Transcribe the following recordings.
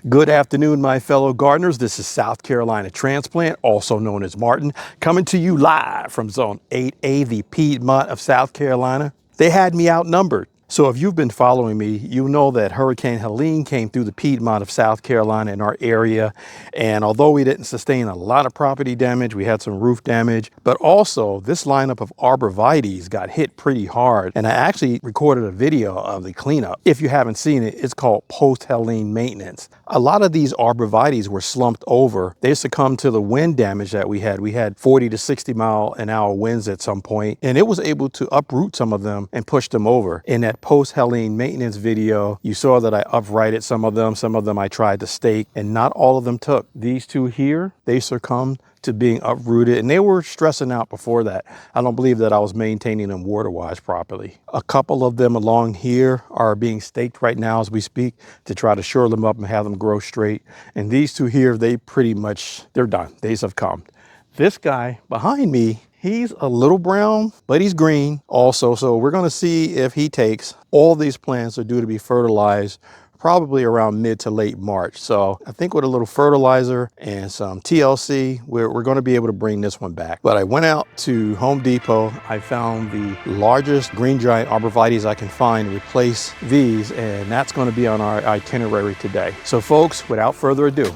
Good afternoon, my fellow gardeners. This is South Carolina Transplant, also known as Martin, coming to you live from Zone 8A, the Piedmont of South Carolina. They had me outnumbered. So if you've been following me, you know that Hurricane Helene came through the Piedmont of South Carolina in our area. And although we didn't sustain a lot of property damage, we had some roof damage, but also this lineup of Arborvitaes got hit pretty hard. And I actually recorded a video of the cleanup. If you haven't seen it, it's called post-Helene maintenance. A lot of these Arborvitaes were slumped over. They succumbed to the wind damage that we had. We had 40 to 60 mile an hour winds at some point, and it was able to uproot some of them and push them over. In that post-Helene maintenance video, you saw that I uprighted some of them I tried to stake, and not all of them took. These two here, they succumbed to being uprooted, and they were stressing out before that. I don't believe that I was maintaining them water-wise properly. A couple of them along here are being staked right now as we speak to try to shore them up and have them grow straight. And these two here, they pretty much, they're done. They succumbed. This guy behind me, he's a little brown, but he's green also. So we're gonna see if he takes. All these plants are due to be fertilized probably around mid to late March. So I think with a little fertilizer and some TLC, we're going to be able to bring this one back. But I went out to Home Depot. I found the largest green giant Arborvitaes I can find to replace these, and that's going to be on our itinerary today. So folks, without further ado,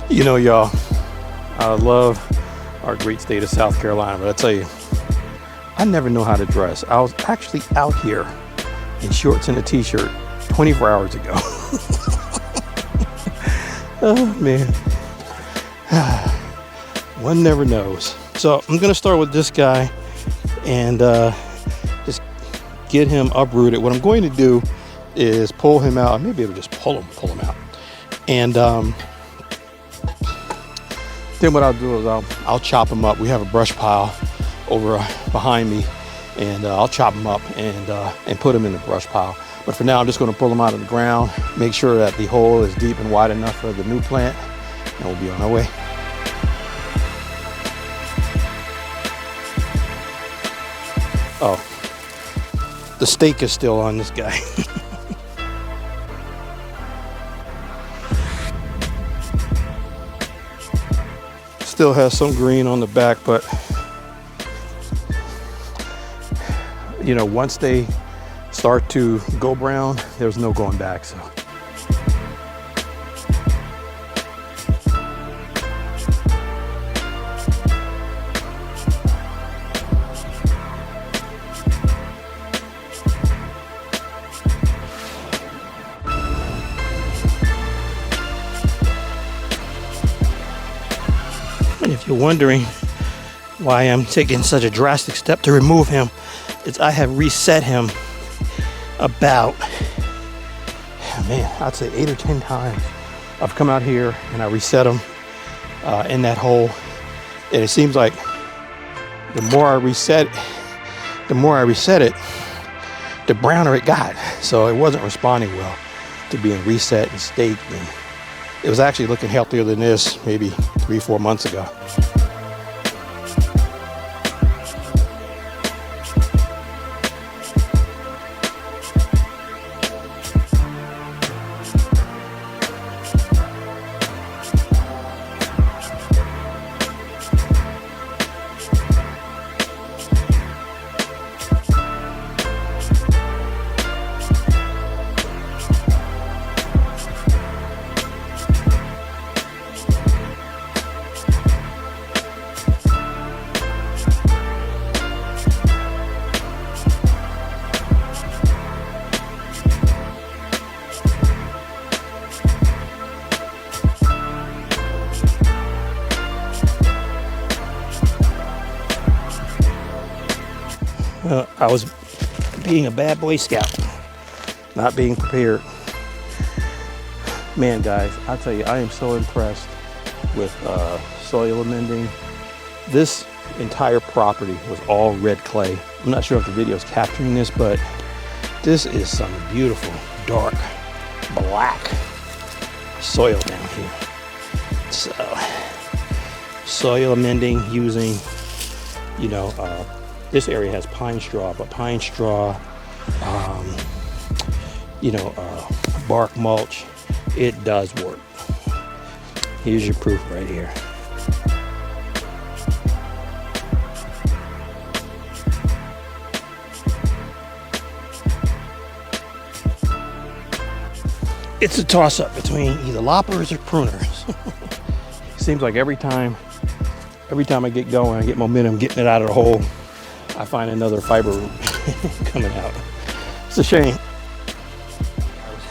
you know, y'all, I love our great state of South Carolina, but I tell you, I never know how to dress. I was actually out here in shorts and a t-shirt 24 hours ago. Oh man, one never knows. So I'm gonna start with this guy and just get him uprooted. What I'm going to do is pull him out. I may be able to just pull him out. And then what I'll do is I'll chop them up. We have a brush pile over behind me, and I'll chop them up and put them in the brush pile. But for now, I'm just going to pull them out of the ground, make sure that the hole is deep and wide enough for the new plant, and we'll be on our way. Oh, the stake is still on this guy. Still has some green on the back, but you know, once they start to go brown, there's no going back. So if you're wondering why I'm taking such a drastic step to remove him, it's I have reset him about, man, I'd say 8 or 10 times. I've come out here and I reset him in that hole, and it seems like the more I reset it, the browner it got. So it wasn't responding well to being reset and staked, and it was actually looking healthier than this maybe 3-4 months ago. I was being a bad Boy Scout, not being prepared. Man, guys, I'll tell you, I am so impressed with soil amending. This entire property was all red clay. I'm not sure if the video is capturing this, but this is some beautiful, dark, black soil down here. So, soil amending using, this area has pine straw, but pine straw, bark mulch, it does work. Here's your proof right here. It's a toss-up between either loppers or pruners. Seems like every time I get going, I get momentum getting it out of the hole, I find another fiber root coming out. It's a shame. I was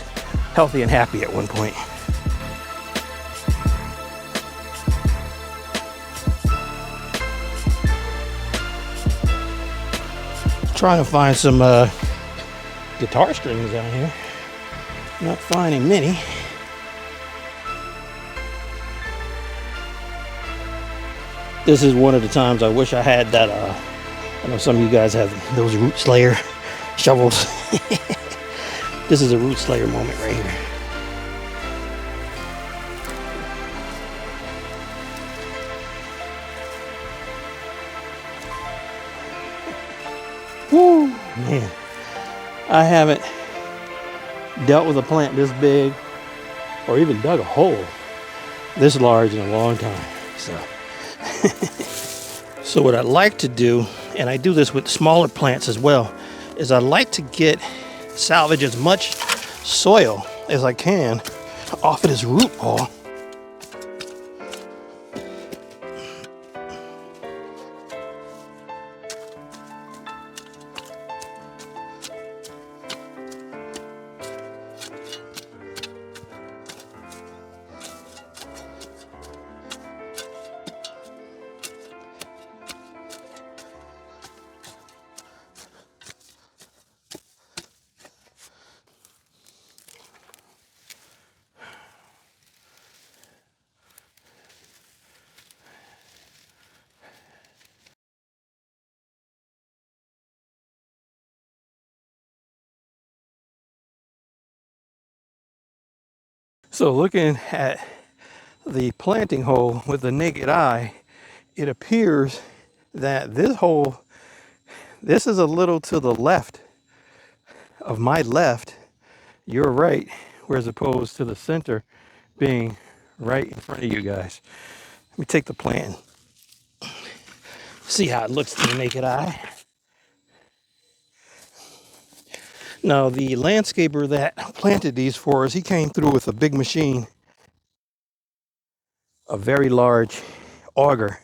healthy and happy at one point. Trying to find some guitar strings down here. Not finding many. This is one of the times I wish I had that, I know some of you guys have those root slayer shovels. This is a root slayer moment right here. Woo, man. I haven't dealt with a plant this big or even dug a hole this large in a long time. So what I like to do, and I do this with smaller plants as well, is I like to salvage as much soil as I can off of this root ball. So looking at the planting hole with the naked eye, it appears that this is a little to the left of my left, your right, whereas opposed to the center being right in front of you guys. Let me take the plant, see how it looks to the naked eye. Now, the landscaper that planted these for us, he came through with a big machine, a very large auger,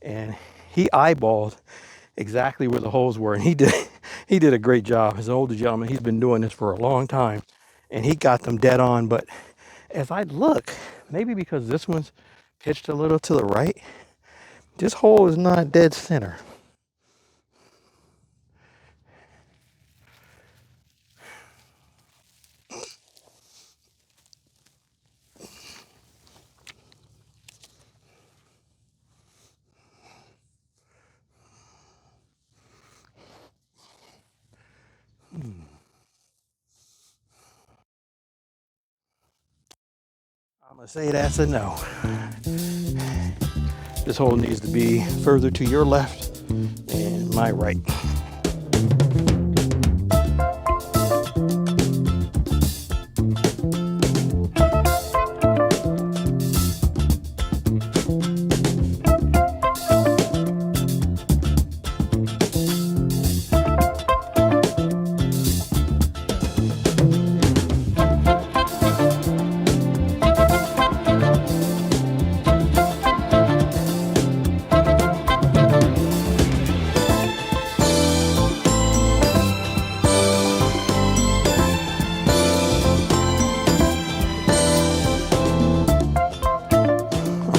and he eyeballed exactly where the holes were, and he did a great job. He's an older gentleman, he's been doing this for a long time, and he got them dead on. But as I look, maybe because this one's pitched a little to the right, this hole is not dead center. I'm gonna say that's a no. This hole needs to be further to your left and my right.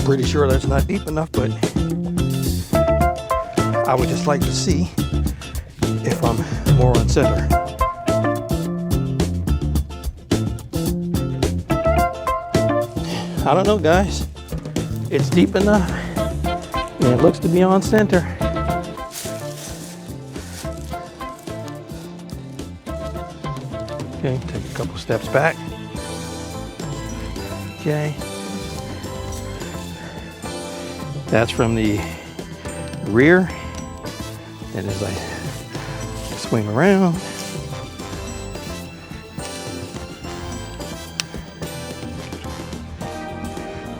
Pretty sure that's not deep enough, but I would just like to see if I'm more on center. I don't know, guys. It's deep enough and it looks to be on center. Okay, take a couple steps back. Okay. That's from the rear. And as I swing around,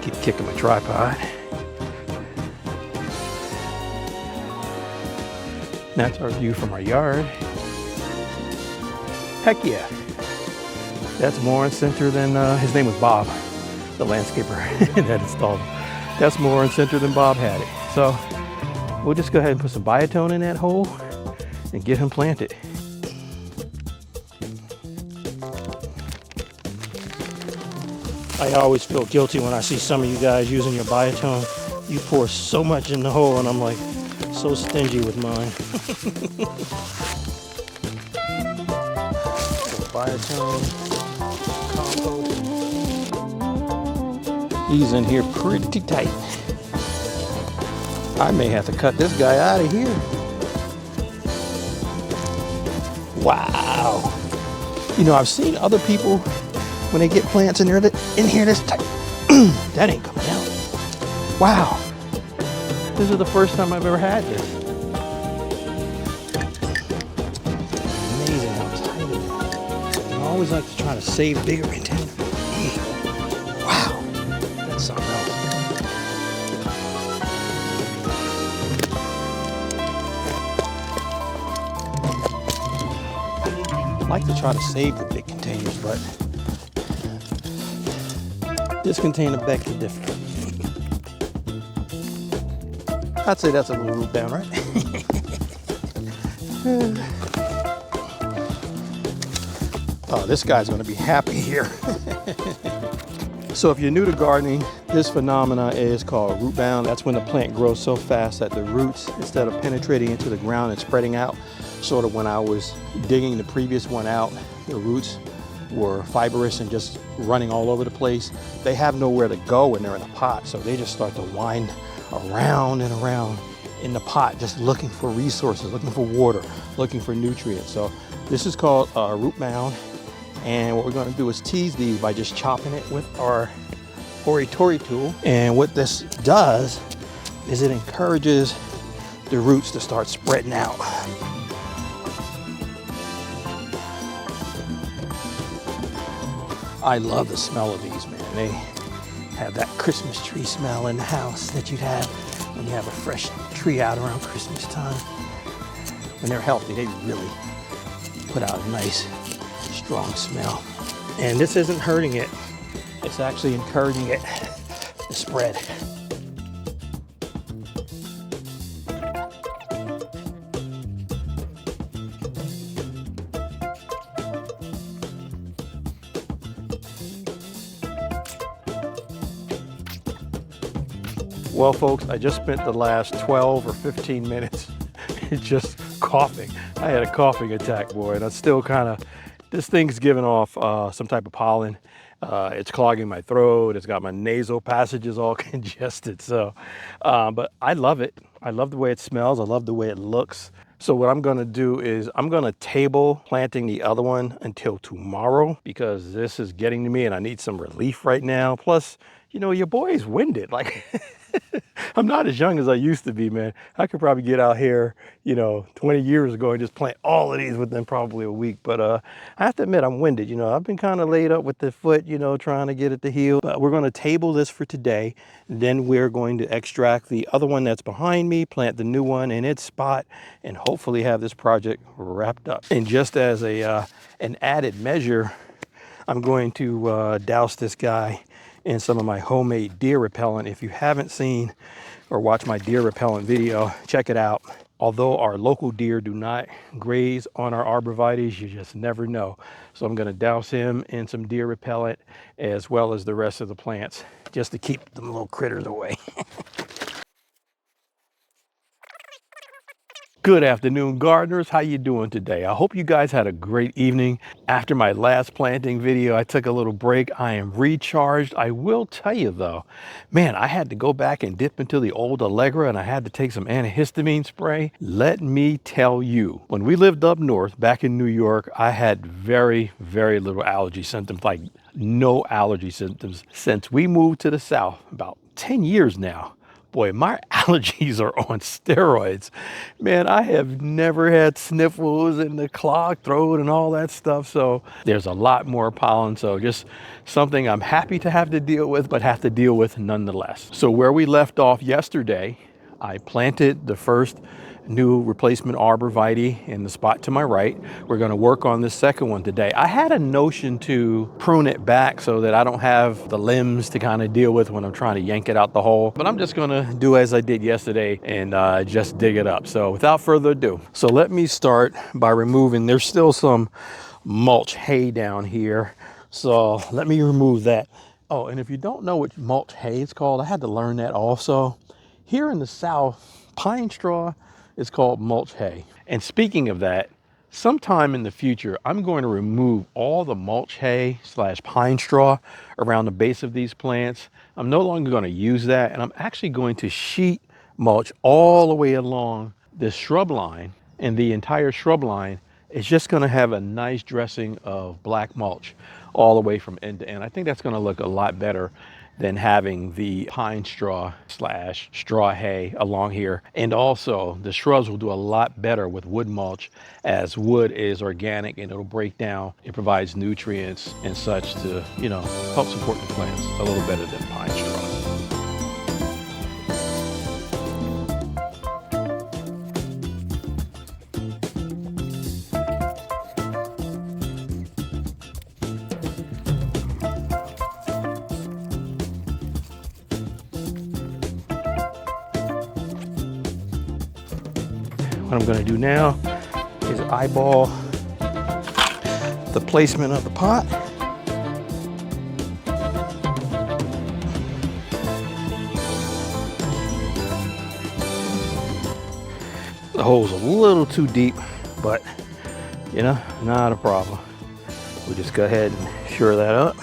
keep kicking my tripod. That's our view from our yard. Heck yeah. That's more in center than, his name was Bob, the landscaper that installed it. That's more in center than Bob had it. So we'll just go ahead and put some biotone in that hole and get him planted. I always feel guilty when I see some of you guys using your biotone. You pour so much in the hole and I'm like so stingy with mine. So biotone, compost. He's in here pretty tight. I may have to cut this guy out of here. Wow. You know, I've seen other people when they get plants in here this tight. That ain't coming out. Wow. This is the first time I've ever had this. Amazing how tight it is. I always like to try to save bigger containers. Wow. That's something else. I like to try to save the big containers, but this container begs to differ. I'd say that's a little root down, right? Oh, this guy's gonna be happy here. So if you're new to gardening, this phenomena is called root bound. That's when the plant grows so fast that the roots, instead of penetrating into the ground and spreading out, sort of when I was digging the previous one out, the roots were fibrous and just running all over the place. They have nowhere to go when they're in a pot, so they just start to wind around and around in the pot, just looking for resources, looking for water, looking for nutrients. So this is called root mound, and what we're going to do is tease these by just chopping it with our Ori-Tori tool. And what this does is it encourages the roots to start spreading out. I love the smell of these, man. They have that Christmas tree smell in the house that you'd have when you have a fresh tree out around Christmas time. When they're healthy, they really put out a nice, strong smell. And this isn't hurting it. It's actually encouraging it to spread. Well, folks, I just spent the last 12 or 15 minutes just coughing. I had a coughing attack, boy, and I'm still kind of, this thing's giving off some type of pollen. It's clogging my throat. It's got my nasal passages all congested. So, but I love it. I love the way it smells. I love the way it looks. So what I'm going to do is I'm going to table planting the other one until tomorrow, because this is getting to me and I need some relief right now. Plus, you know, your boy is winded. Like, I'm not as young as I used to be, man. I could probably get out here, you know, 20 years ago and just plant all of these within probably a week. But I have to admit, I'm winded. You know, I've been kind of laid up with the foot, you know, trying to get it to heal. But we're going to table this for today. Then we're going to extract the other one that's behind me, plant the new one in its spot, and hopefully have this project wrapped up. And just as an added measure, I'm going to douse this guy in some of my homemade deer repellent. If you haven't seen or watched my deer repellent video, check it out. Although our local deer do not graze on our Arborvitaes, you just never know. So I'm going to douse him in some deer repellent as well as the rest of the plants, just to keep them little critters away. Good afternoon, gardeners. How you doing today? I hope you guys had a great evening. After my last planting video, I took a little break. I am recharged. I will tell you though, man, I had to go back and dip into the old Allegra and I had to take some antihistamine spray. Let me tell you, when we lived up north back in New York, I had very little allergy symptoms, like no allergy symptoms. Since we moved to the south about 10 years now, boy, my allergies are on steroids. Man, I have never had sniffles and the clogged throat and all that stuff. So there's a lot more pollen. So just something I'm happy to have to deal with, but have to deal with nonetheless. So where we left off yesterday, I planted the first new replacement Arborvitae in the spot to my right. We're going to work on this second one today. I had a notion to prune it back so that I don't have the limbs to kind of deal with when I'm trying to yank it out the hole, but I'm just going to do as I did yesterday and just dig it up. So without further ado, so let me start by removing, there's still some mulch hay down here. So let me remove that. Oh, and if you don't know what mulch hay is called, I had to learn that also. Here in the South, pine straw is called mulch hay. And speaking of that, sometime in the future, I'm going to remove all the mulch hay / pine straw around the base of these plants. I'm no longer going to use that. And I'm actually going to sheet mulch all the way along this shrub line, and the entire shrub line is just going to have a nice dressing of black mulch all the way from end to end. I think that's going to look a lot better than having the pine straw / straw hay along here. And also the shrubs will do a lot better with wood mulch, as wood is organic and it'll break down. It provides nutrients and such to, you know, help support the plants a little better than pine straw. What I'm going to do now is eyeball the placement of the pot. The hole's a little too deep, but you know, not a problem. We'll just go ahead and shore that up.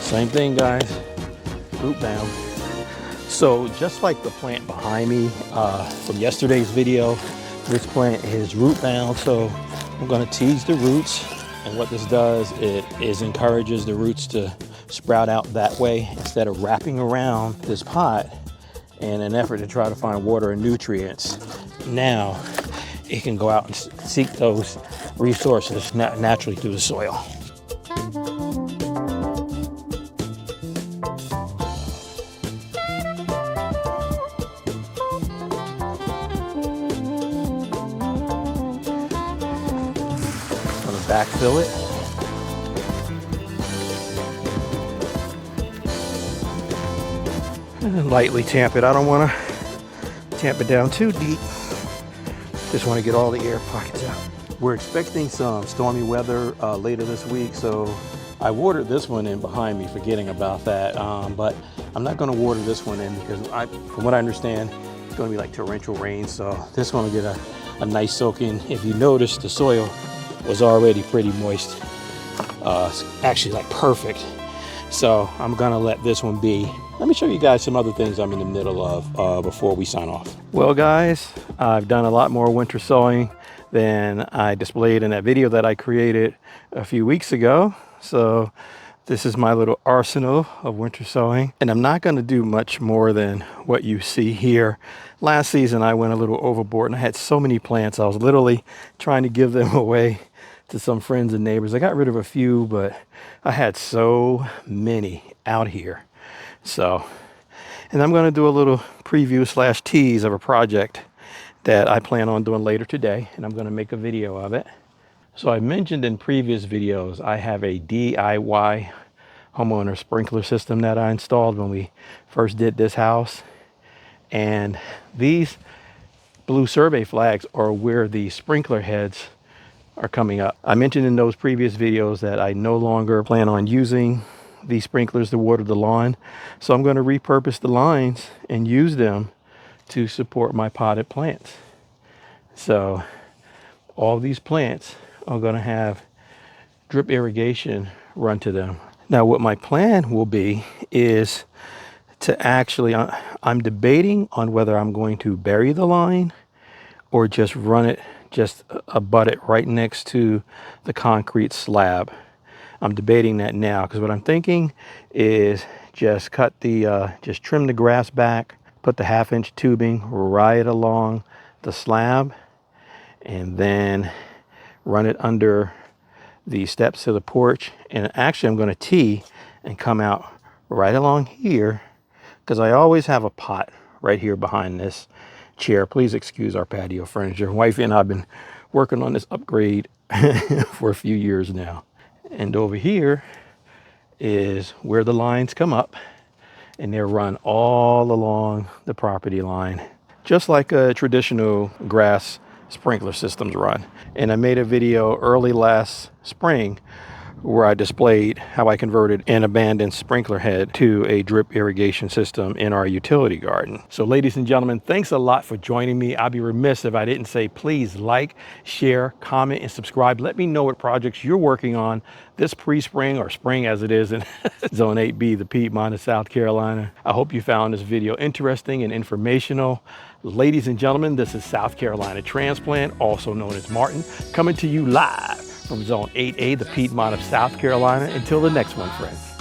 Same thing, guys, root bound. So just like the plant behind me from yesterday's video, this plant is root bound. So I'm going to tease the roots, and what this does, it encourages the roots to sprout out that way instead of wrapping around this pot in an effort to try to find water and nutrients. Now it can go out and seek those resources naturally through the soil. Backfill it. And lightly tamp it. I don't want to tamp it down too deep. Just want to get all the air pockets out. We're expecting some stormy weather later this week, so I watered this one in behind me, forgetting about that. But I'm not going to water this one in because from what I understand, it's going to be like torrential rain. So this one will get a nice soaking. If you notice, the soil was already pretty moist, actually like perfect. So I'm gonna let this one be. Let me show you guys some other things I'm in the middle of before we sign off. Well guys, I've done a lot more winter sowing than I displayed in that video that I created a few weeks ago. So this is my little arsenal of winter sowing, and I'm not going to do much more than what you see here. Last season I went a little overboard and I had so many plants, I was literally trying to give them away to some friends and neighbors. I got rid of a few, but I had so many out here. So, and I'm going to do a little preview / tease of a project that I plan on doing later today, and I'm going to make a video of it. So I mentioned in previous videos, I have a DIY homeowner sprinkler system that I installed when we first did this house. And these blue survey flags are where the sprinkler heads are coming up. I mentioned in those previous videos that I no longer plan on using these sprinklers to water the lawn. So I'm going to repurpose the lines and use them to support my potted plants. So all these plants are going to have drip irrigation run to them. Now what my plan will be is to actually, I'm debating on whether I'm going to bury the line or just run it, just abut it right next to the concrete slab. I'm debating that now because what I'm thinking is just just trim the grass back, put the 1/2-inch tubing right along the slab, and then run it under the steps to the porch. And actually I'm going to tee and come out right along here because I always have a pot right here behind this chair. Please excuse our patio furniture. Wifey and I have been working on this upgrade for a few years now. And over here is where the lines come up, and they're run all along the property line, just like a traditional grass sprinkler systems run. And I made a video early last spring where I displayed how I converted an abandoned sprinkler head to a drip irrigation system in our utility garden. So ladies and gentlemen, thanks a lot for joining me. I'd be remiss if I didn't say please like, share, comment, and subscribe. Let me know what projects you're working on this pre-spring, or spring as it is in Zone 8B, the Piedmont of South Carolina. I hope you found this video interesting and informational. Ladies and gentlemen, this is South Carolina Transplant, also known as Martin, coming to you live from Zone 8A, the Piedmont of South Carolina. Until the next one, friends.